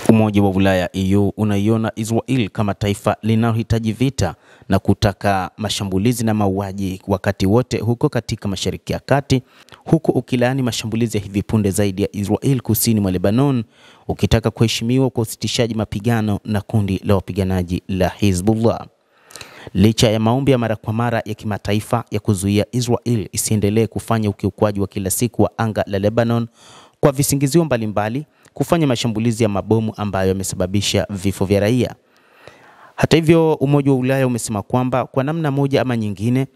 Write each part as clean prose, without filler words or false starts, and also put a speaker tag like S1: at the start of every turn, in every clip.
S1: Umoja wa Ulaya EU unaiona Israel kama taifa linalohitaji vita na kutaka mashambulizi na mauaji wakati wote huko katika Mashariki ya Kati, huku ukilaani mashambulizi ya hivi punde zaidi ya Israel kusini mwa Lebanon, ukitaka kuheshimiwa kwa usitishaji mapigano na kundi la wapiganaji la Hezbollah. Licha ya maombi ya mara kwa mara ya kimataifa ya kuzuia Israel isiendelee kufanya ukiukwaji wa kila siku wa anga la Lebanon kwa visingizio mbalimbali, kufanya mashambulizi ya mabomu ambayo yamesababisha vifo vya raia. Hata hivyo, Umoja wa Ulaya umesema kwamba kwa namna moja ama nyingine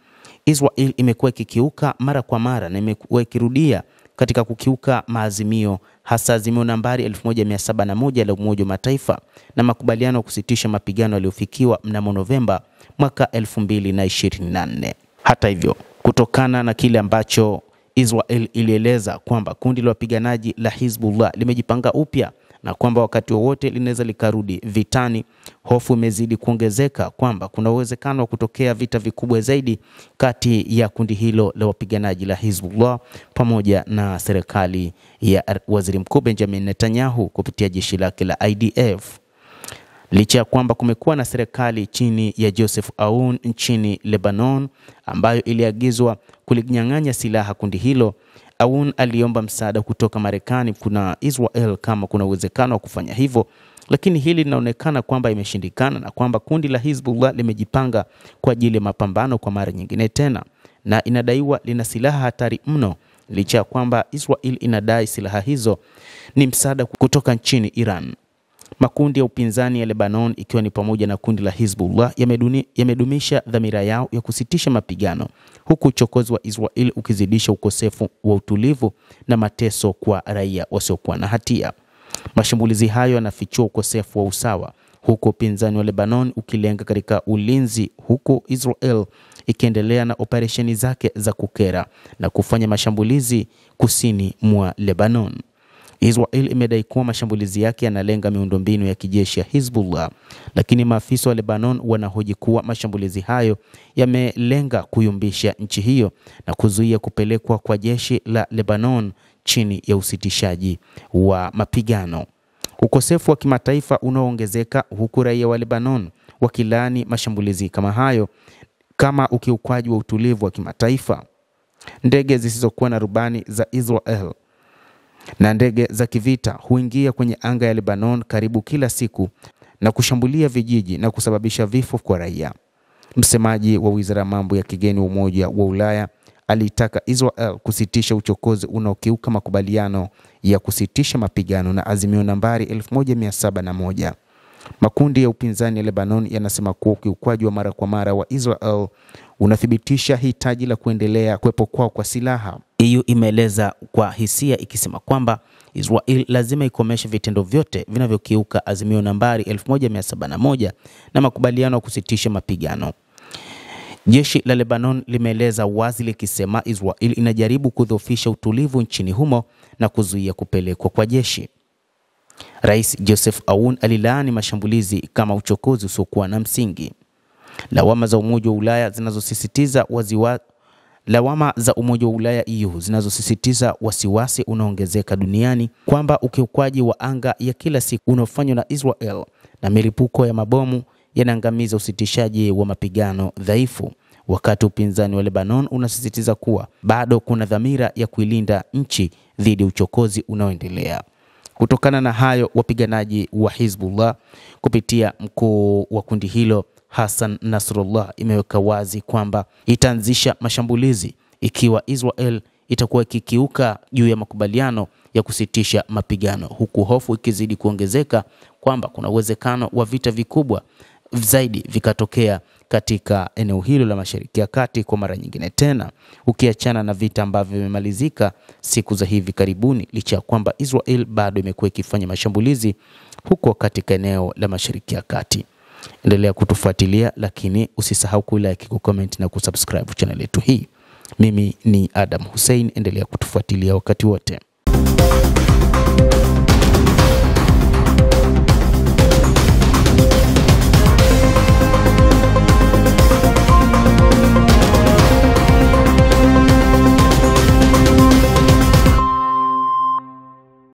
S1: Israel imekuwa ikikiuka mara kwa mara na imekuwa ikirudia katika kukiuka maazimio, hasa azimio nambari 1701 la Umoja wa Mataifa na makubaliano ya kusitisha mapigano yaliyofikiwa mnamo Novemba mwaka 2024. Hata hivyo, kutokana na kile ambacho Israel ilieleza kwamba kundi la wapiganaji la Hezbollah limejipanga upya na kwamba wakati wowote linaweza likarudi vitani, hofu imezidi kuongezeka kwamba kuna uwezekano wa kutokea vita vikubwa zaidi kati ya kundi hilo la wapiganaji la Hezbollah pamoja na serikali ya Waziri Mkuu Benjamin Netanyahu kupitia jeshi lake la IDF. Licha ya kwamba kumekuwa na serikali chini ya Joseph Aoun nchini Lebanon ambayo iliagizwa kulinyang'anya silaha kundi hilo, Aoun aliomba msaada kutoka Marekani kuna Israel kama kuna uwezekano wa kufanya hivyo, lakini hili linaonekana kwamba imeshindikana na kwamba kundi la Hezbollah limejipanga kwa ajili ya mapambano kwa mara nyingine tena, na inadaiwa lina silaha hatari mno, licha ya kwamba Israel inadai silaha hizo ni msaada kutoka nchini Iran. Makundi ya upinzani ya Lebanon ikiwa ni pamoja na kundi la Hezbollah yamedumisha dhamira yao ya kusitisha mapigano, huku uchokozi wa Israel ukizidisha ukosefu wa utulivu na mateso kwa raia wasiokuwa na hatia. Mashambulizi hayo yanafichua ukosefu wa usawa, huku upinzani wa Lebanon ukilenga katika ulinzi, huku Israel ikiendelea na operesheni zake za kukera na kufanya mashambulizi kusini mwa Lebanon. Israel imedai kuwa mashambulizi yake yanalenga miundombinu ya kijeshi ya Hezbollah, lakini maafisa wa Lebanon wanahoji kuwa mashambulizi hayo yamelenga kuyumbisha nchi hiyo na kuzuia kupelekwa kwa jeshi la Lebanon chini ya usitishaji wa mapigano. Ukosefu wa kimataifa unaoongezeka, huku raia wa Lebanon wakilaani mashambulizi kama hayo kama ukiukwaji wa utulivu wa kimataifa. Ndege zisizokuwa na rubani za Israel na ndege za kivita huingia kwenye anga ya Lebanon karibu kila siku na kushambulia vijiji na kusababisha vifo kwa raia. Msemaji wa Wizara ya Mambo ya Kigeni wa Umoja wa Ulaya alitaka Israel kusitisha uchokozi unaokiuka makubaliano ya kusitisha mapigano na azimio nambari 1701. Makundi ya upinzani ya Lebanon yanasema kuwa ukiukwaji wa mara kwa mara wa Israel unathibitisha hitaji la kuendelea kuwepo kwao kwa silaha. EU imeeleza kwa hisia ikisema kwamba Israel lazima ikomeshe vitendo vyote vinavyokiuka azimio nambari 1701 na makubaliano ya kusitisha mapigano. Jeshi la Lebanon limeeleza wazi likisema Israel inajaribu kudhoofisha utulivu nchini humo na kuzuia kupelekwa kwa jeshi. Rais Joseph Aoun alilaani mashambulizi kama uchokozi usiokuwa na msingi. Lawama za Umoja wa Ulaya EU zinazosisitiza wasiwasi unaongezeka duniani kwamba ukiukwaji wa anga ya kila siku unaofanywa na Israel na milipuko ya mabomu yanaangamiza usitishaji wa mapigano dhaifu, wakati upinzani wa Lebanon unasisitiza kuwa bado kuna dhamira ya kuilinda nchi dhidi ya uchokozi unaoendelea. Kutokana na hayo, wapiganaji wa Hezbollah kupitia mkuu wa kundi hilo Hassan Nasrallah imeweka wazi kwamba itaanzisha mashambulizi ikiwa Israel itakuwa ikikiuka juu ya makubaliano ya kusitisha mapigano, huku hofu ikizidi kuongezeka kwamba kuna uwezekano wa vita vikubwa zaidi vikatokea katika eneo hilo la Mashariki ya Kati kwa mara nyingine tena, ukiachana na vita ambavyo vimemalizika siku za hivi karibuni, licha ya kwamba Israel bado imekuwa ikifanya mashambulizi huko katika eneo la Mashariki ya Kati. Endelea kutufuatilia, lakini usisahau kulike, kucomment na kusubscribe channel yetu hii. Mimi ni Adam Hussein, endelea kutufuatilia wakati wote.